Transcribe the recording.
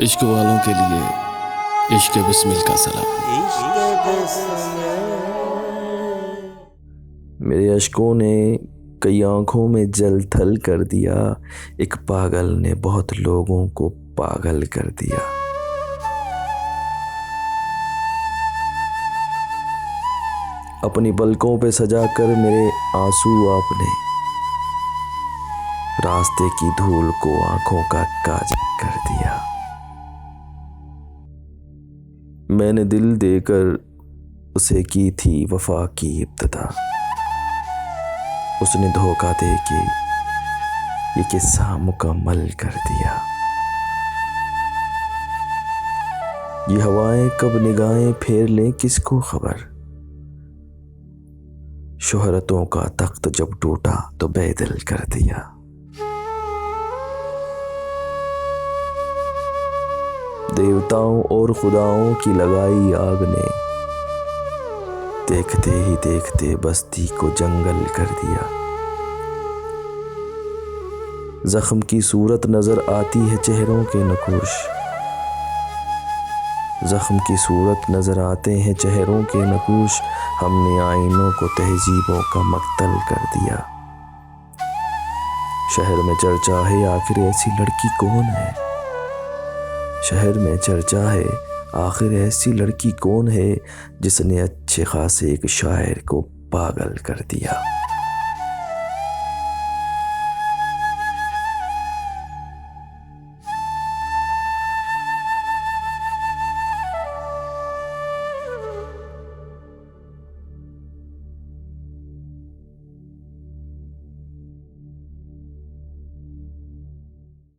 عشق والوں کے لیے عشق بسمل کا سلام۔ میرے اشکوں نے کئی آنکھوں میں جل تھل کر دیا، ایک پاگل نے بہت لوگوں کو پاگل کر دیا۔ اپنی پلکوں پہ سجا کر میرے آنسو آپ نے راستے کی دھول کو آنکھوں کا کاجل کر دیا۔ میں نے دل دے کر اسے کی تھی وفا کی ابتدا، اس نے دھوکہ دے کے یہ قصہ مکمل کر دیا۔ یہ ہوائیں کب نگاہیں پھیر لیں کس کو خبر، شہرتوں کا تخت جب ٹوٹا تو بے دل کر دیا۔ دیوتاؤں اور خداؤں کی لگائی آگ نے دیکھتے ہی دیکھتے بستی کو جنگل کر دیا۔ زخم کی صورت نظر آتی ہے چہروں کے نقوش، زخم کی صورت نظر آتے ہیں چہروں کے نقوش، ہم نے آئینوں کو تہذیبوں کا مقتل کر دیا۔ شہر میں چرچا ہے آخر ایسی لڑکی کون ہے، شہر میں چرچا ہے آخر ایسی لڑکی کون ہے جس نے اچھے خاصے ایک شاعر کو پاگل کر دیا۔